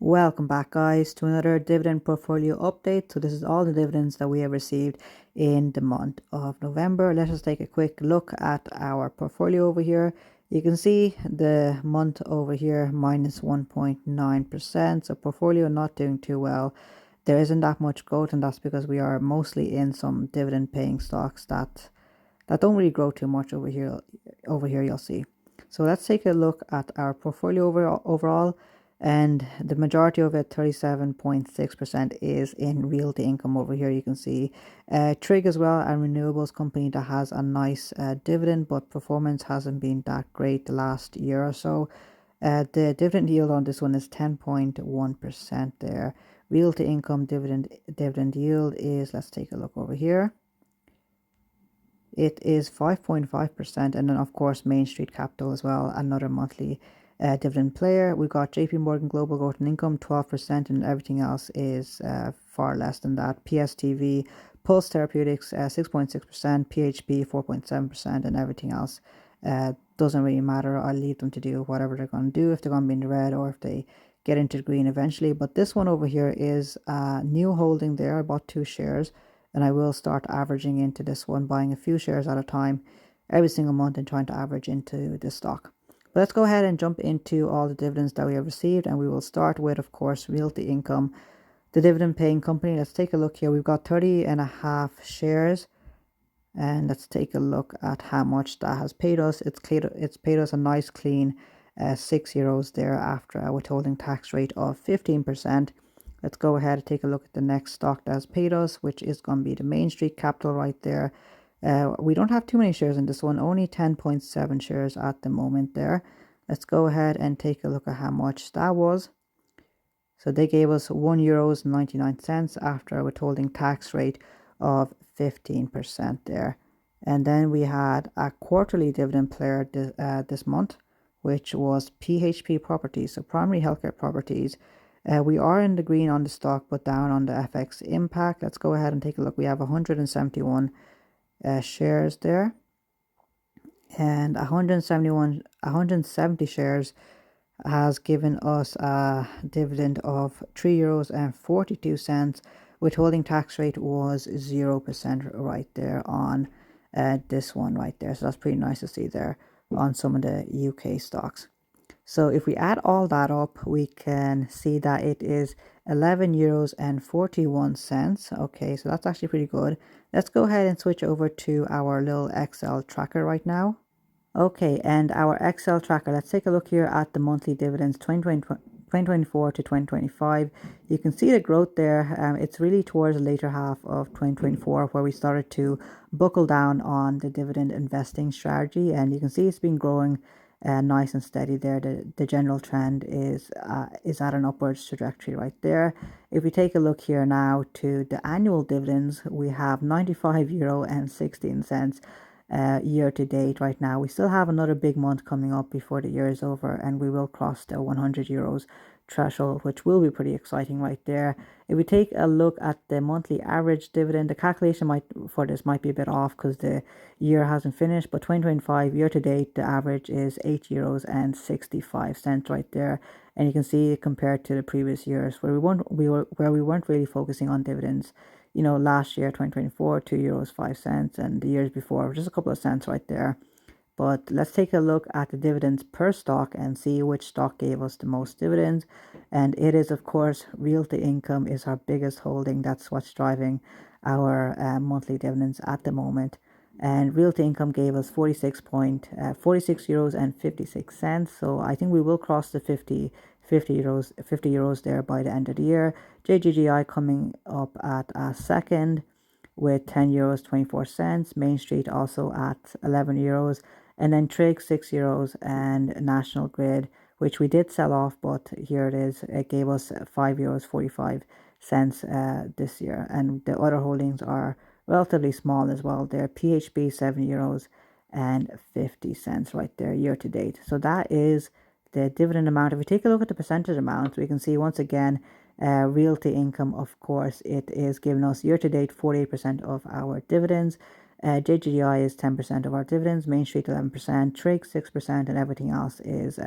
Welcome back, guys, to another dividend portfolio update. So this is all the dividends that we have received in the month of November. Let us take a quick look at our portfolio over here. You can see the month over here minus 1.9%. So portfolio not doing too well. There isn't that much growth, and that's because we are mostly in some dividend paying stocks that don't really grow too much over here. You'll see. So let's take a look at our portfolio overall. And the majority of it, 37.6%, is in realty income over here. You can see Trig as well, a renewables company that has a nice dividend, but performance hasn't been that great the last year or so. The dividend yield on this one is 10.1% there. Realty income dividend yield is, let's take a look over here. It is 5.5%, and then of course Main Street Capital as well, another monthly dividend player. We've got JP Morgan Global Growth and Income 12%, and everything else is far less than that. PSTV, Pulse Therapeutics 6.6%, PHP 4.7%, and everything else doesn't really matter. I'll leave them to do whatever they're going to do, if they're going to be in the red or if they get into the green eventually. But this one over here is a new holding there. I bought 2 shares, and I will start averaging into this one, buying a few shares at a time every single month and trying to average into this stock. But let's go ahead and jump into all the dividends that we have received, and we will start with, of course, Realty Income, the dividend paying company. Let's take a look here. We've got 30.5 shares, and let's take a look at how much that has paid us. It's paid us a nice clean €6 there after a withholding tax rate of 15%. Let's go ahead and take a look at the next stock that has paid us, which is going to be the Main Street Capital right there. We don't have too many shares in this one, only 10.7 shares at the moment there. Let's go ahead and take a look at how much that was. So they gave us €1.99 after a withholding tax rate of 15% there. And then we had a quarterly dividend player this month, which was PHP Properties, so Primary Healthcare Properties. We are in the green on the stock, but down on the FX impact. Let's go ahead and take a look. We have 171 shares there, and 170 shares has given us a dividend of €3.42. Withholding tax rate was 0% right there on this one right there. So that's pretty nice to see there on some of the UK stocks. So if we add all that up, we can see that it is €11.41. Okay, so that's actually pretty good. Let's go ahead and switch over to our little Excel tracker right now. Okay, and our Excel tracker, let's take a look here at the monthly dividends 2024 to 2025. You can see the growth there. It's really towards the later half of 2024 where we started to buckle down on the dividend investing strategy, and you can see it's been growing nice and steady there. The general trend is at an upwards trajectory right there. If we take a look here now to the annual dividends, we have €95.16 year to date right now. We still have another big month coming up before the year is over, and we will cross the €100 threshold, which will be pretty exciting right there. If we take a look at the monthly average dividend, the calculation for this might be a bit off because the year hasn't finished, but 2025 year to date, the average is €8.65 right there. And you can see compared to the previous years where we weren't really focusing on dividends. You know, last year, 2024, €2.05, and the years before, just a couple of cents right there. But let's take a look at the dividends per stock and see which stock gave us the most dividends. And it is, of course, Realty Income is our biggest holding. That's what's driving our monthly dividends at the moment. And Realty Income gave us €46.56. So I think we will cross the 50 euros there by the end of the year. JGGI coming up at a second with €10.24. Main Street also at €11, and then Trig €6, and National Grid, which we did sell off, but here it is. It gave us €5.45 this year, and the other holdings are relatively small as well. They're PHP €7.50 right there year to date. So that is the dividend amount. If we take a look at the percentage amount, we can see once again Realty Income, of course, it is giving us year to date 48% of our dividends. JGI is 10% of our dividends, Main Street 11%, Trig 6%, and everything else is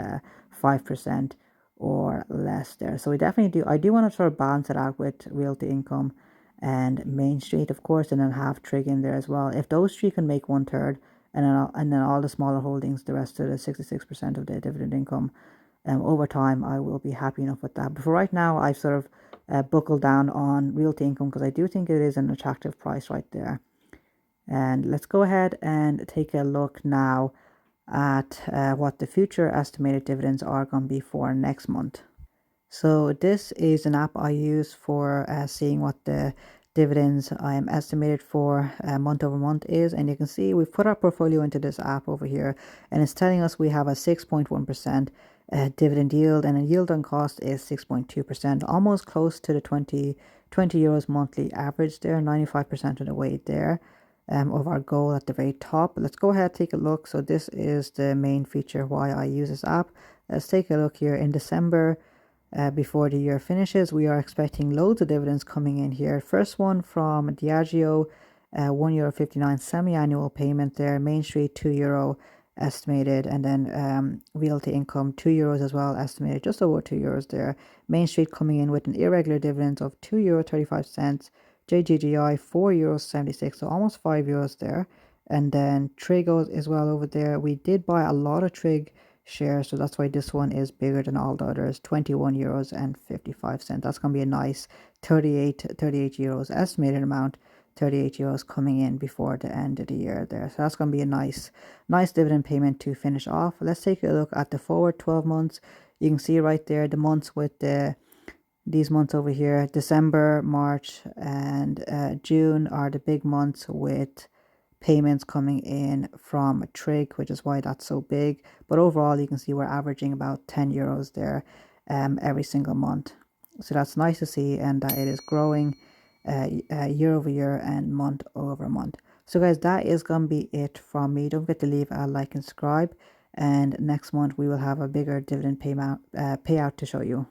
5% or less there. So we definitely do. I do want to sort of balance it out with realty income and Main Street, of course, and then have Trig in there as well. If those three can make 1/3, and then all the smaller holdings, the rest of the 66% of the dividend income, over time, I will be happy enough with that. But for right now, I've sort of buckled down on realty income because I do think it is an attractive price right there. And let's go ahead and take a look now at what the future estimated dividends are going to be for next month. So this is an app I use for seeing what the dividends I am estimated for month over month is, and you can see we've put our portfolio into this app over here, and it's telling us we have a 6.1% dividend yield, and a yield on cost is 6.2%, almost close to the 20 euros monthly average there, 95% of the way there. Of our goal at the very top. Let's go ahead and take a look. So this is the main feature why I use this app. Let's take a look here in December. Before the year finishes, we are expecting loads of dividends coming in here. First one from Diageo, €1.59 semi-annual payment there. Main Street, €2 estimated, and then realty income, €2 as well estimated, just over €2 there. Main Street coming in with an irregular dividend of €2.35. JGGI €4.76, so almost €5 there. And then Trigos as well over there. We did buy a lot of Trig shares, so that's why this one is bigger than all the others. €21.55. That's going to be a nice 38 euros estimated amount. 38 euros coming in before the end of the year there. So that's going to be a nice dividend payment to finish off. Let's take a look at the forward 12 months. You can see right there the months with these months over here. December, March, and June are the big months with payments coming in from Trig, which is why that's so big. But overall, you can see we're averaging about 10 euros there every single month. So that's nice to see, and that it is growing year over year and month over month. So guys, that is going to be it from me. Don't forget to leave a like and subscribe. And next month we will have a bigger dividend payout to show you.